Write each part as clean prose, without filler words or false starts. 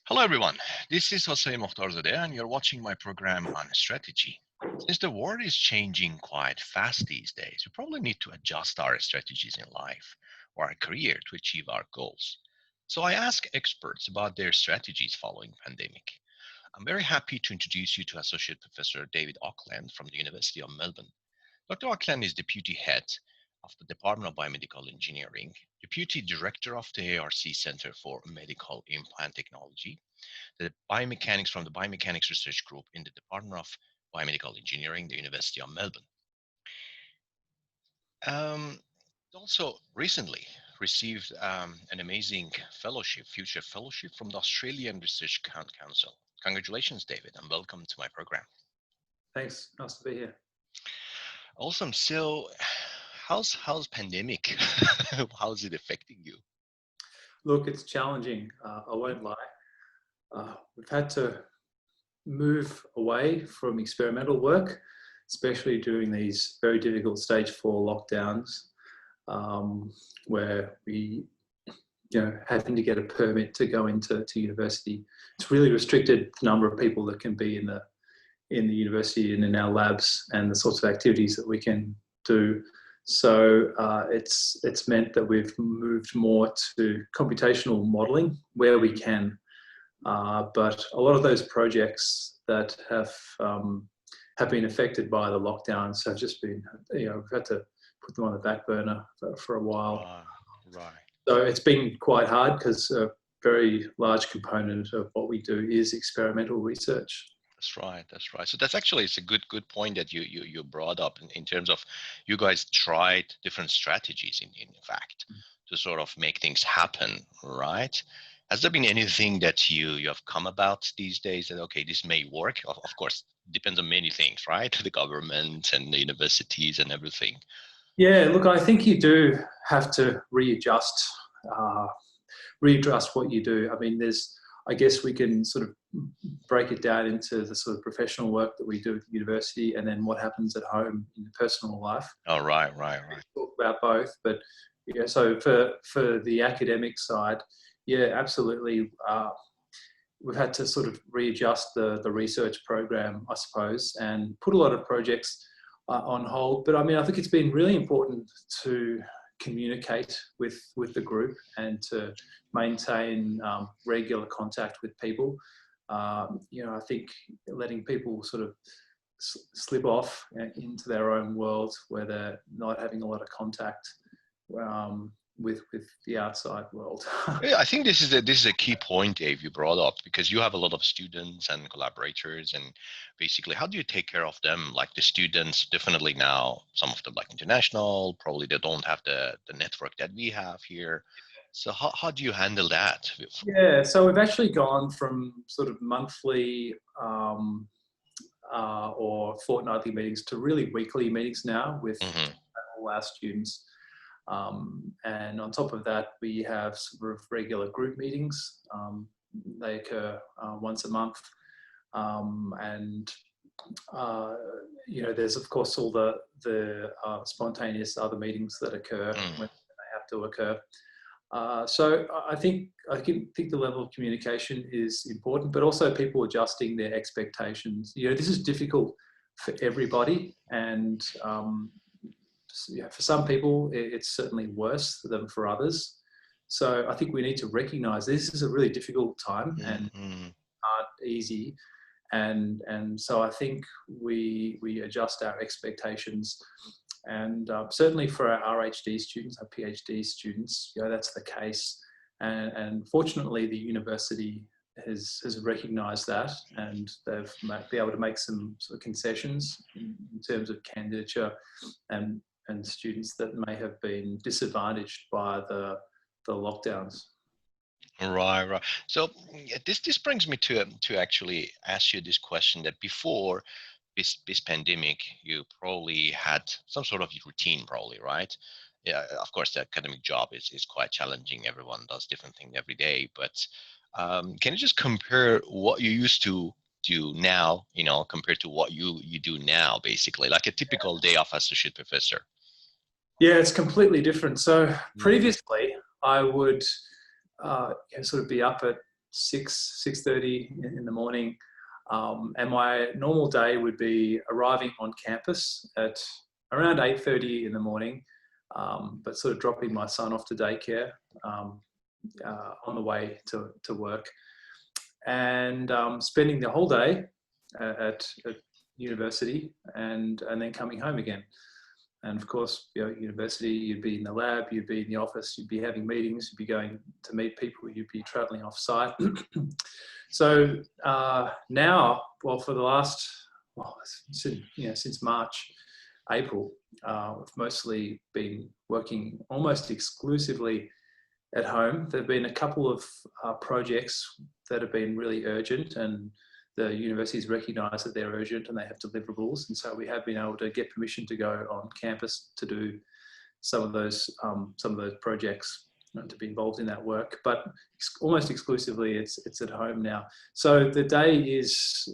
Hello everyone, this is Hossein Mokhtarzadeh and you're watching my program on strategy. Since the world is changing quite fast these days, we probably need to adjust our strategies in life or our career to achieve our goals. So I ask experts about their strategies following pandemic. I'm very happy to introduce you to Associate Professor David Ackland from the University of Melbourne. Dr. Ackland is Deputy Head of the Department of Biomedical Engineering, Deputy Director of the ARC Center for Medical Implant Technology, the Biomechanics from the Biomechanics Research Group in the Department of Biomedical Engineering, the University of Melbourne. Also recently received an amazing fellowship, future fellowship from the Australian Research Council. Congratulations, David, and welcome to my program. Thanks, nice to be here. Awesome. So how's pandemic? How's it affecting you? Look, it's challenging, I won't lie. We've had to move away from experimental work, especially during these very difficult stage 4 lockdowns, where we having to get a permit to go into university. It's really restricted the number of people that can be in the university and in our labs and the sorts of activities that we can do. So it's meant that we've moved more to computational modeling where we can. But a lot of those projects that have been affected by the lockdowns have just been, we've had to put them on the back burner for a while. Right. So it's been quite hard because a very large component of what we do is experimental research. That's right. That's right. So that's actually, it's a good point that you brought up in terms of you guys tried different strategies in fact to sort of make things happen, right? Has there been anything that you have come about these days that, okay, this may work? Of course, depends on many things, right? The government and the universities and everything. Yeah, look, I think you do have to readjust what you do. I mean, I guess we can sort of break it down into the sort of professional work that we do at the university and then what happens at home in personal life. Oh, right. Talk about both, but yeah, so for the academic side, yeah, absolutely. We've had to sort of readjust the research program, I suppose, and put a lot of projects on hold. But I mean, I think it's been really important to communicate with the group and to maintain regular contact with people. I think letting people sort of slip off into their own world where they're not having a lot of contact with the outside world. Yeah, I think this is a key point, Dave, you brought up, because you have a lot of students and collaborators, and basically, how do you take care of them? Like the students, definitely now, some of them like international, probably they don't have the network that we have here. So how do you handle that? Yeah, so we've actually gone from sort of monthly or fortnightly meetings to really weekly meetings now with all our students. And on top of that, we have sort of regular group meetings. They occur once a month. There's of course all the spontaneous other meetings that occur when they have to occur. So I think the level of communication is important, but also people adjusting their expectations. This is difficult for everybody, and for some people it's certainly worse than for others. So I think we need to recognise this is a really difficult time and not easy, and so I think we adjust our expectations. And certainly for our RHD students, our PhD students, that's the case. And fortunately, the university has recognised that, and they've been able to make some sort of concessions in terms of candidature and students that may have been disadvantaged by the lockdowns. Right. So this brings me to actually ask you this question, that before this pandemic, you probably had some sort of routine, probably, right? Yeah, of course, the academic job is quite challenging. Everyone does different things every day, but can you just compare what you used to do now, compared to what you do now, basically, like a typical day of associate professor? Yeah, it's completely different. So previously, I would sort of be up at 6:30 in the morning. And my normal day would be arriving on campus at around 8:30 in the morning, but sort of dropping my son off to daycare on the way to work, and spending the whole day at university, and then coming home again. And of course, university, you'd be in the lab, you'd be in the office, you'd be having meetings, you'd be going to meet people, you'd be traveling off site. So now, well, for the last, since March, April, I've mostly been working almost exclusively at home. There have been a couple of projects that have been really urgent, and the universities recognise that they're urgent and they have deliverables. And so we have been able to get permission to go on campus to do some of those projects, to be involved in that work. But almost exclusively, it's at home now. So the day is,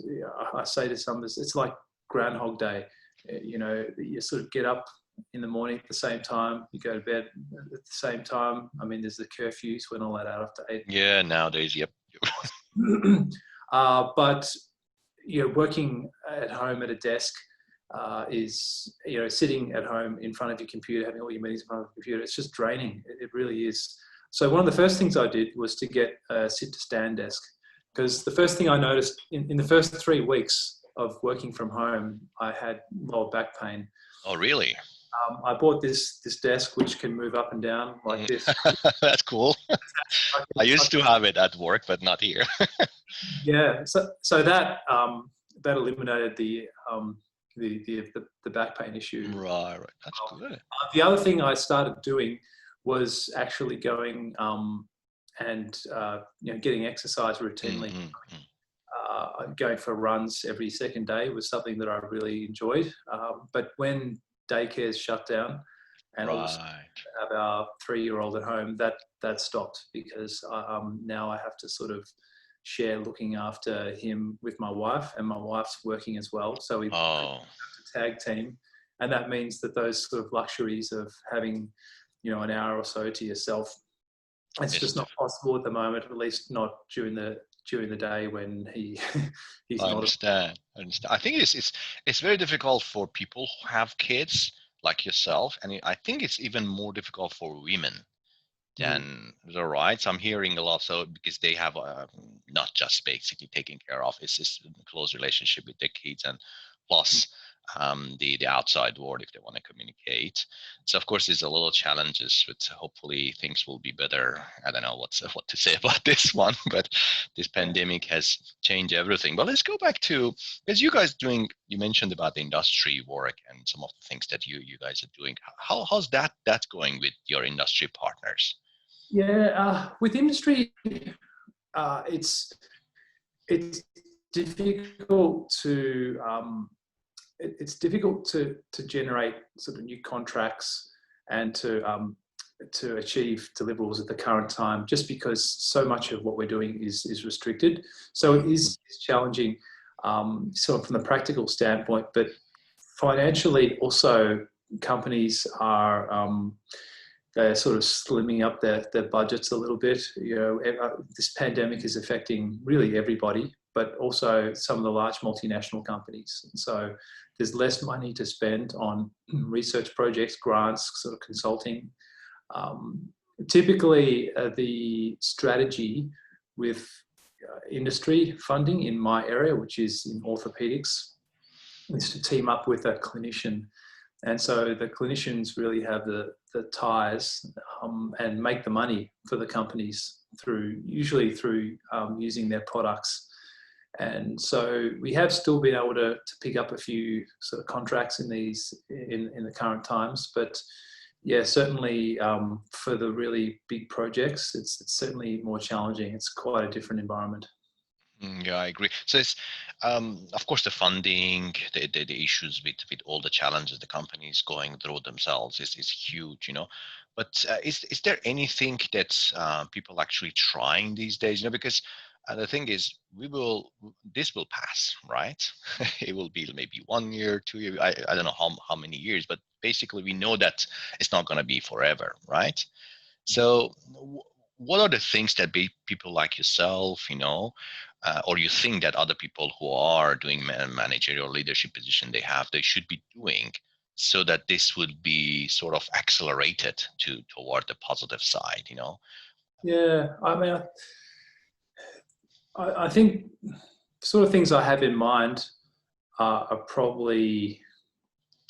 I say to some, it's like Groundhog Day. You sort of get up in the morning at the same time, you go to bed at the same time. I mean, there's the curfews when all that out after 8. Yeah, nowadays, yep. But working at home at a desk is, sitting at home in front of your computer, having all your meetings in front of the computer, it's just draining. It really is. So one of the first things I did was to get a sit-to-stand desk, because the first thing I noticed in the first 3 weeks of working from home, I had lower back pain. Oh, really? I bought this desk which can move up and down like this. That's cool. I used to have it at work, but not here. Yeah, so that eliminated the back pain issue. Right. That's good. The other thing I started doing was actually going and getting exercise routinely. Going for runs every second day was something that I really enjoyed. But when daycare's shut down, and also have our 3-year-old at home, that stopped, because now I have to sort of share looking after him with my wife, and my wife's working as well. So we have to tag team, and that means that those sort of luxuries of having, an hour or so to yourself, it's just not possible at the moment, at least not during the day when he's not. I understand. I think it's very difficult for people who have kids like yourself, and I think it's even more difficult for women than the rights. I'm hearing a lot, so because they have not just basically taking care of, it's just a close relationship with their kids, and plus the outside world if they want to communicate. So of course there's a little challenges, but hopefully things will be better. I don't know what to say about this one, but this pandemic has changed everything. But let's go back to, as you guys doing, you mentioned about the industry work and some of the things that you guys are doing. How's that going with your industry partners? Yeah, with industry, it's difficult to generate sort of new contracts and to achieve deliverables at the current time, just because so much of what we're doing is restricted. So it is challenging, sort of from the practical standpoint, but financially also companies are they're sort of slimming up their budgets a little bit. This pandemic is affecting really everybody, but also some of the large multinational companies. And so there's less money to spend on research projects, grants, sort of consulting. Typically, the strategy with industry funding in my area, which is in orthopedics, is to team up with a clinician. And so the clinicians really have the ties and make the money for the companies usually through using their products. And so we have still been able to pick up a few sort of contracts in the current times, but yeah, certainly for the really big projects, it's certainly more challenging. It's quite a different environment. Yeah, I agree. So it's, of course, the funding, the issues with all the challenges the companies going through themselves is huge, But is there anything that people actually trying these days? Because the thing is, this will pass, right? It will be maybe 1 year, 2 years. I don't know how many years, but basically we know that it's not going to be forever, right? So what are the things that people like yourself, or you think that other people who are doing managerial leadership position they should be doing so that this would be sort of accelerated toward the positive side, Yeah, I mean, I think sort of things I have in mind are probably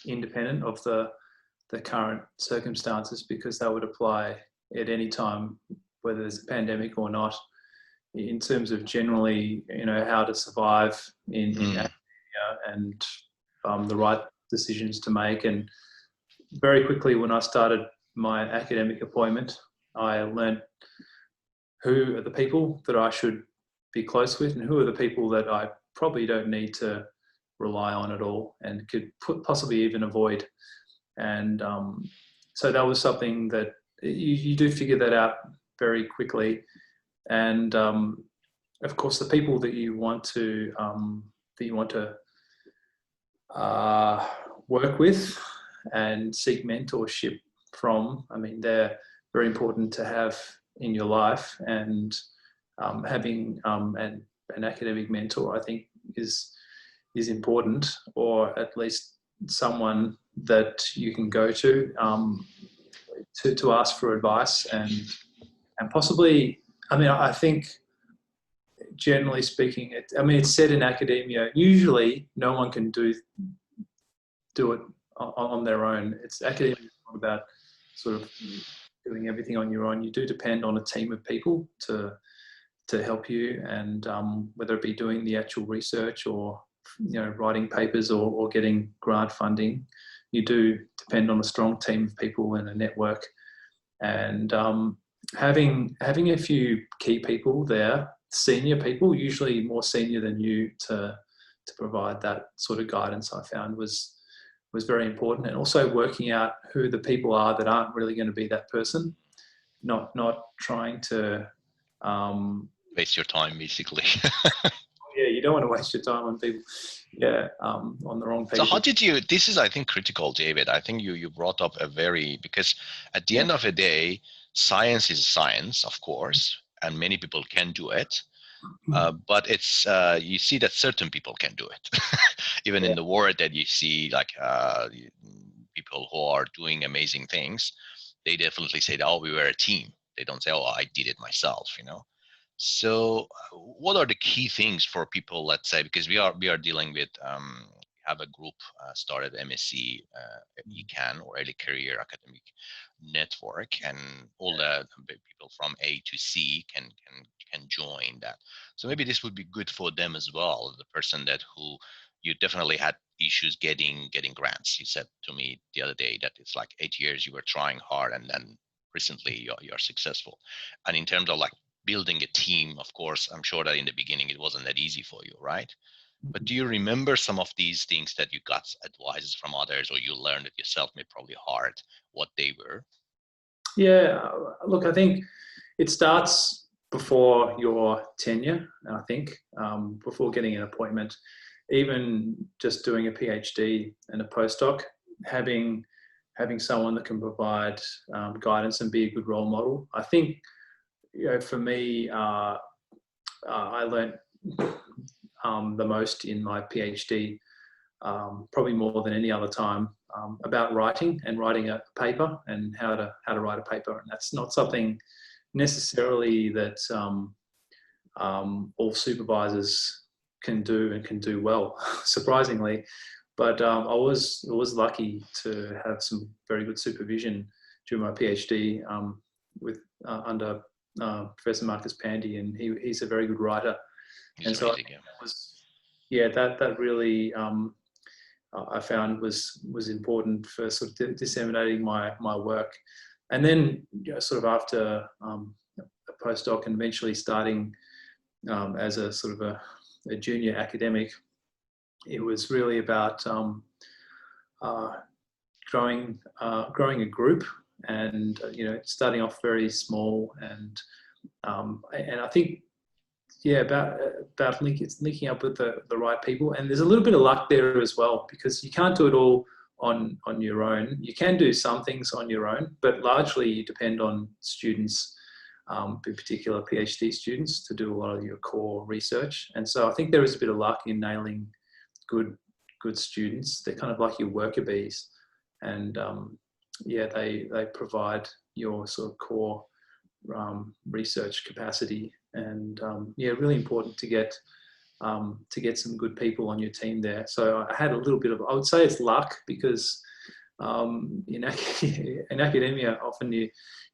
independent of the current circumstances, because that would apply at any time, whether there's a pandemic or not, in terms of generally, how to survive in academia and the right decisions to make. And very quickly, when I started my academic appointment, I learned who are the people that I should be close with and who are the people that I probably don't need to rely on at all and could possibly even avoid. And so that was something that you do figure that out very quickly. And of course, the people that you want to work with and seek mentorship from, I mean, they're very important to have in your life. And having an academic mentor, I think, is important, or at least someone that you can go to ask for advice and possibly, I mean, I think generally speaking, it's said in academia, usually no one can do it on their own. Academia is not about sort of doing everything on your own. You do depend on a team of people to help you, and whether it be doing the actual research or writing papers or getting grant funding, you do depend on a strong team of people and a network. And having a few key people there, senior people, usually more senior than you, to provide that sort of guidance, I found was very important. And also working out who the people are that aren't really going to be that person, not trying to waste your time, basically. Yeah, you don't want to waste your time on people, on the wrong people. So how did you, this is, I think, critical, David. I think you brought up because at the end of the day, science is science, of course, and many people can do it. But it's, you see that certain people can do it. Even in the world that you see, like people who are doing amazing things, they definitely say, oh, we were a team. They don't say, oh, I did it myself, So what are the key things for people, let's say, because we are dealing with, have a group started, MSc ECAN, or Early Career Academic Network, and all the people from A to C can join that. So maybe this would be good for them as well. The person who you definitely had issues getting grants. You said to me the other day that it's like 8 years you were trying hard, and then recently you're successful. And in terms of like building a team, of course, I'm sure that in the beginning it wasn't that easy for you, right? But do you remember some of these things that you got advices from others, or you learned it yourself, maybe probably hard, what they were? Yeah, look, I think it starts before your tenure, I think, before getting an appointment. Even just doing a PhD and a postdoc, having someone that can provide guidance and be a good role model. I think, for me, I learned the most in my PhD, probably more than any other time, about writing a paper and how to write a paper. And that's not something necessarily that all supervisors can do well, surprisingly. But I was lucky to have some very good supervision during my PhD with under Professor Marcus Pandy, and he's a very good writer. And so that really I found was important for sort of disseminating my work. And then sort of after a postdoc and eventually starting as a sort of a junior academic, it was really about growing a group, and starting off very small, and I think about linking up with the right people. And there's a little bit of luck there as well, because you can't do it all on your own. You can do some things on your own, but largely you depend on students in particular PhD students, to do a lot of your core research. And so I think there is a bit of luck in nailing good students. They're kind of like your worker bees, and yeah, they provide your sort of core research capacity. And yeah, really important to get some good people on your team there. So I had a little bit of, I would say it's luck, because in academia, often you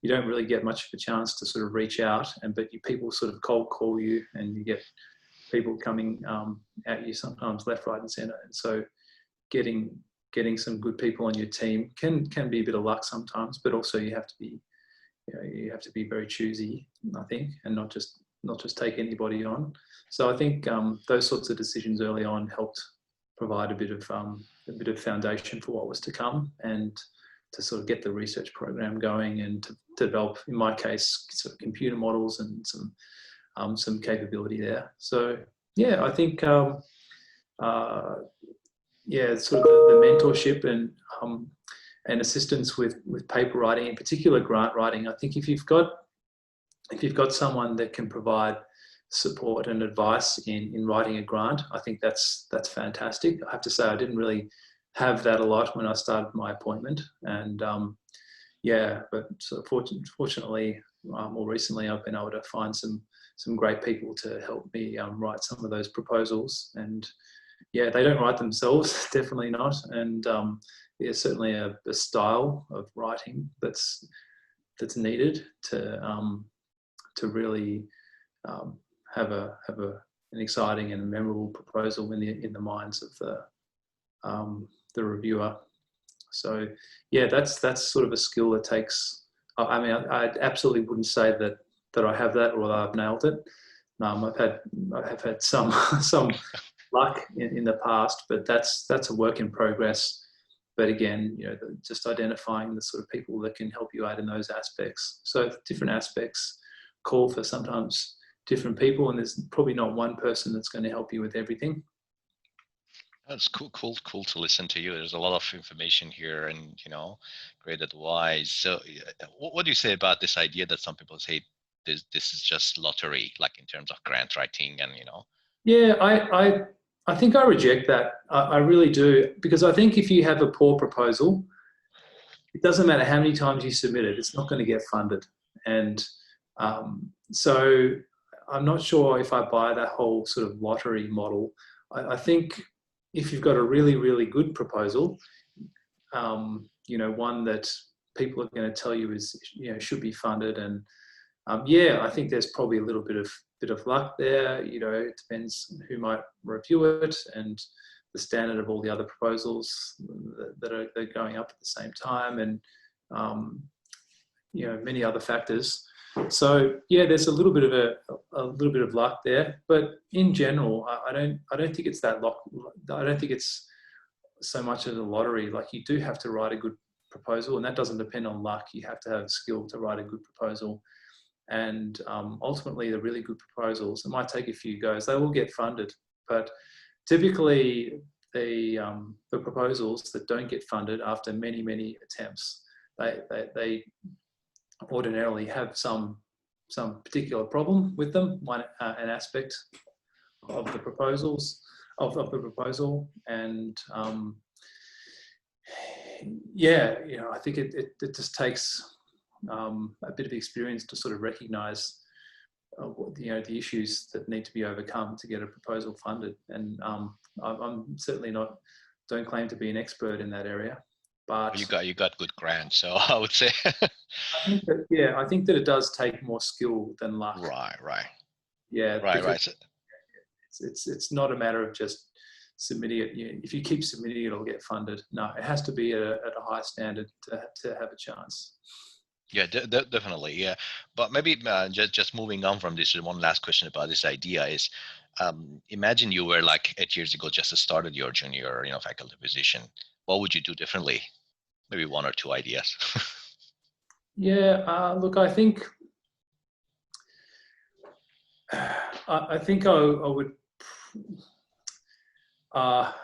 don't really get much of a chance to sort of reach out, but people sort of cold call you, and you get people coming at you sometimes left, right, and centre. And so getting some good people on your team can be a bit of luck sometimes, but also you have to be very choosy, I think, and not just take anybody on. So I think those sorts of decisions early on helped provide a bit of foundation for what was to come, and to sort of get the research program going, and to develop, in my case, sort of computer models and some capability there. So yeah, I think yeah, sort of the mentorship and assistance with paper writing, in particular grant writing. I think if you've got someone that can provide support and advice in writing a grant, I think that's fantastic. I have to say, I didn't really have that a lot when I started my appointment, and yeah, but so fortunately, more recently, I've been able to find some great people to help me write some of those proposals. And yeah, they don't write themselves, definitely not. And there's certainly a style of writing that's needed to really have an exciting and memorable proposal in the minds of the reviewer. So yeah, that's sort of a skill that takes. I mean, I absolutely wouldn't say that I have that, or that I've nailed it. I've had some luck in the past, but that's a work in progress. But again, just identifying the sort of people that can help you out in those aspects. So different aspects call for sometimes different people, and there's probably not one person that's going to help you with everything. That's cool to listen to you. There's a lot of information here, and great advice. So, what do you say about this idea that some people say this is just lottery, like in terms of grant writing, and Yeah, I think I reject that. I really do, because I think if you have a poor proposal, it doesn't matter how many times you submit it, it's not going to get funded. And so I'm not sure if I buy that whole sort of lottery model. I think if you've got a really, really good proposal, one that people are going to tell you is, should be funded. And yeah, I think there's probably a little bit of luck there. It depends who might review it, and the standard of all the other proposals that are going up at the same time, and many other factors. So yeah, there's a little bit of luck there, but in general, I don't think it's that luck. I don't think it's so much of a lottery. Like, you do have to write a good proposal, and that doesn't depend on luck. You have to have skill to write a good proposal. And ultimately, the really good proposals, it might take a few goes, they will get funded. But typically, the proposals that don't get funded after many, many attempts, they ordinarily have some particular problem with them, an aspect of the proposals of the proposal. And yeah, I think it just takes a bit of experience to sort of recognise the issues that need to be overcome to get a proposal funded. And I'm certainly don't claim to be an expert in that area, but you got good grants, so I would say. I think that it does take more skill than luck. Right. Yeah, right. It's not a matter of just submitting it. If you keep submitting it, it'll get funded. No, it has to be at a high standard to have a chance. Yeah, definitely. Yeah, but maybe just moving on from this, one last question about this idea is, imagine you were like 8 years ago, just started your junior, faculty position. What would you do differently? Maybe one or two ideas. Yeah, look, I think I would. I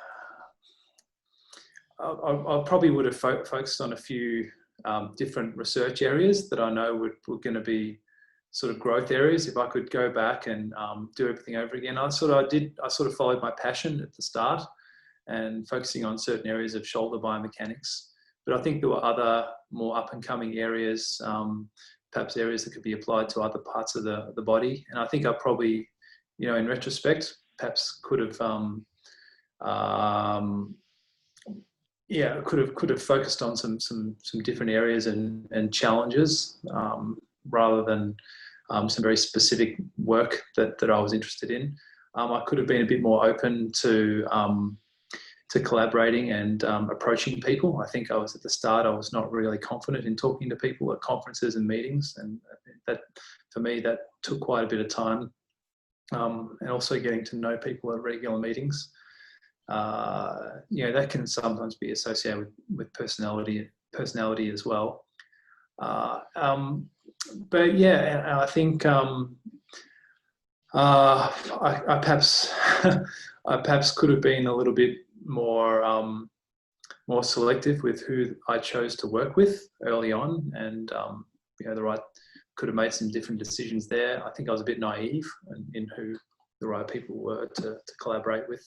probably would have focused on a few different research areas that I know were going to be sort of growth areas. If I could go back and do everything over again, I sort of followed my passion at the start and focusing on certain areas of shoulder biomechanics. But I think there were other more up and coming areas, perhaps areas that could be applied to other parts of the body. And I think I probably, you know, in retrospect, perhaps could have, could have focused on some different areas and challenges rather than some very specific work that I was interested in. I could have been a bit more open to collaborating and approaching people. I think I was at the start, I was not really confident in talking to people at conferences and meetings. And that, for me, that took quite a bit of time. And also getting to know people at regular meetings. You know, that can sometimes be associated with personality as well. But yeah, I think I perhaps I perhaps could have been a little bit more selective with who I chose to work with early on, and you know, could have made some different decisions there. I think I was a bit naive in who the right people were to collaborate with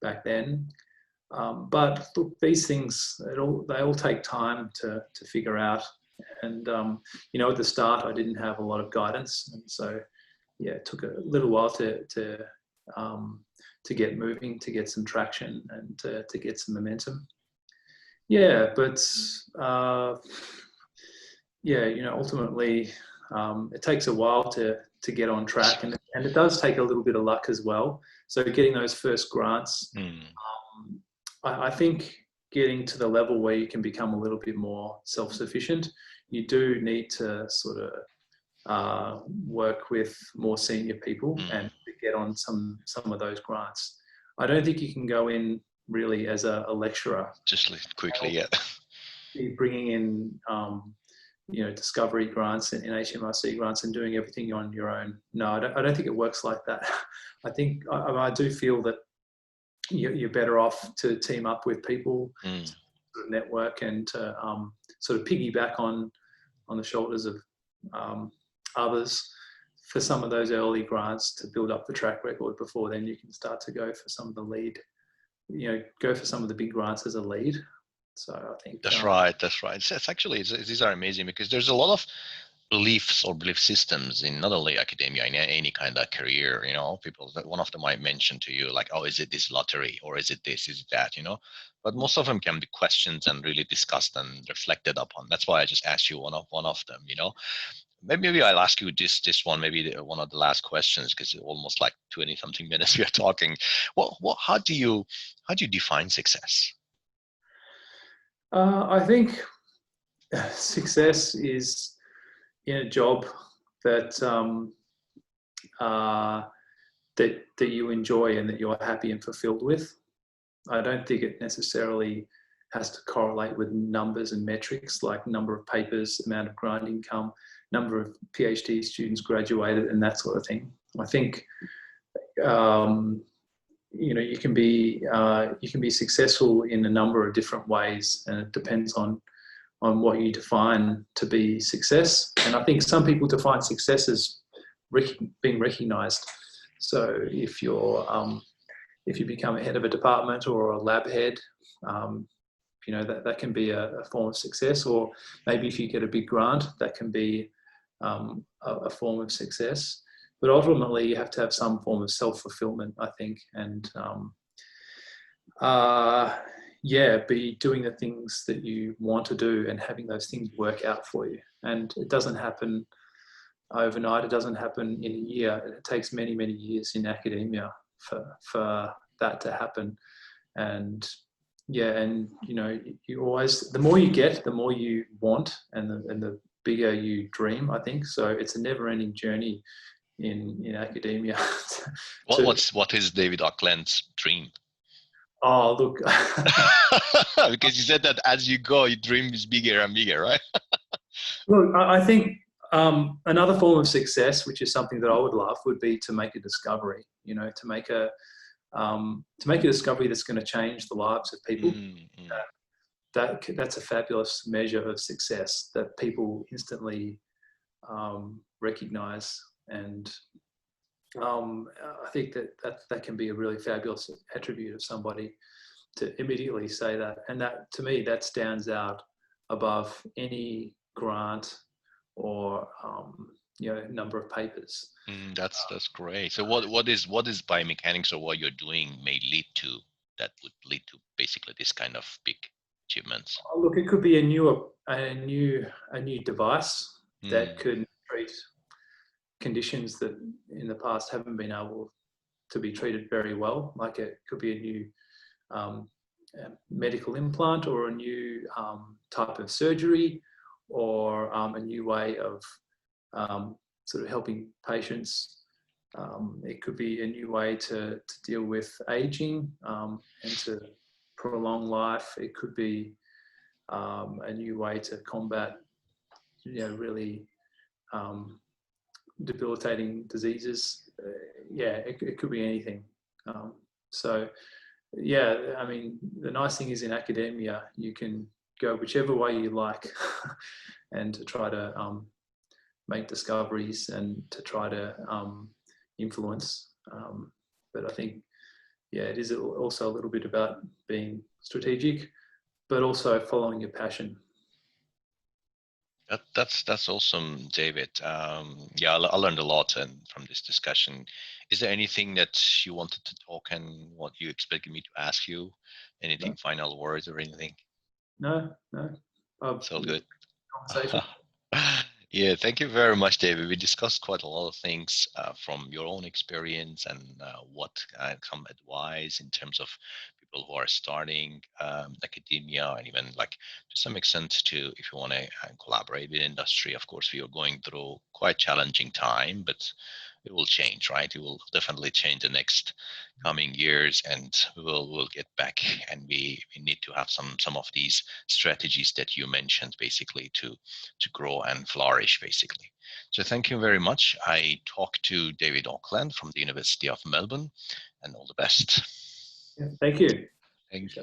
back then. But look, these things, they all take time to figure out. And, you know, at the start, I didn't have a lot of guidance. And so, yeah, it took a little while to get moving, to get some traction and to get some momentum. Yeah, but, yeah, you know, ultimately, it takes a while to get on track, and it does take a little bit of luck as well. So getting those first grants, I think getting to the level where you can become a little bit more self-sufficient, you do need to sort of work with more senior people and get on some of those grants. I don't think you can go in really as a lecturer. Just quickly, yeah. Be bringing in you know, discovery grants and HMRC grants and doing everything on your own. No, I don't think it works like that. I think I do feel that you're better off to team up with people, to sort of network, and to sort of piggyback on the shoulders of others for some of those early grants to build up the track record. Before then, you can start to go for some of the lead, you know, go for some of the big grants as a lead. So I think that's right. That's right. It's actually, these are amazing, because there's a lot of beliefs or belief systems in not only academia, in any kind of career. You know, people that one of them might mention to you like, oh, is it this lottery, or is it this, is it that? You know, but most of them can be questioned and really discussed and reflected upon. That's why I just asked you one of them. You know, maybe I'll ask you this one, maybe one of the last questions, because almost like 20 something minutes we are talking. How do you define success? I think success is in a job that that you enjoy and that you're happy and fulfilled with. I don't think it necessarily has to correlate with numbers and metrics like number of papers, amount of grant income, number of PhD students graduated, and that sort of thing. I think you know, you can be successful in a number of different ways, and it depends on what you define to be success. And I think some people define success as being recognised. So if you become a head of a department or a lab head, you know, that can be a form of success. Or maybe if you get a big grant, that can be a form of success. But ultimately, you have to have some form of self-fulfillment, I think, and yeah, be doing the things that you want to do and having those things work out for you. And it doesn't happen overnight. It doesn't happen in a year. It takes many, many years in academia for that to happen. And yeah, and you know, you always, the more you get, the more you want, and the bigger you dream, I think. So it's a never-ending journey in academia. What is David Ackland's dream? Oh, look. Because you said that as you go, your dream is bigger and bigger, right? Look, I think another form of success, which is something that I would love, would be to make a discovery. You know, to make a discovery that's going to change the lives of people. That's a fabulous measure of success, that people instantly recognize. And I think that can be a really fabulous attribute of somebody, to immediately say that. And that, to me, that stands out above any grant or number of papers. That's great. So what is biomechanics, or what you're doing may lead to, that would lead to basically this kind of big achievements? Look, it could be a new device that could treat conditions that in the past haven't been able to be treated very well. Like, it could be a new medical implant, or a new type of surgery, or a new way of sort of helping patients. It could be a new way to deal with aging and to prolong life. It could be a new way to combat, really debilitating diseases. It could be anything. So, I mean, the nice thing is, in academia, you can go whichever way you like and to try to make discoveries and to try to influence. But I think, it is also a little bit about being strategic, but also following your passion. That's awesome, David. I learned a lot from this discussion. Is there anything that you wanted to talk, and what you expected me to ask you? Anything, final words or anything? No. It's all good. Conversation. Yeah, thank you very much, David. We discussed quite a lot of things from your own experience, and what some advice in terms of people who are starting academia, and even, like, to some extent, to if you want to collaborate with industry. Of course, we are going through quite challenging time, but it will change, right? It will definitely change the next coming years, and we'll get back, and we need to have some of these strategies that you mentioned, basically, to grow and flourish, basically. So thank you very much. I talked to David Ackland from the University of Melbourne, and all the best. Thank you. Thank you.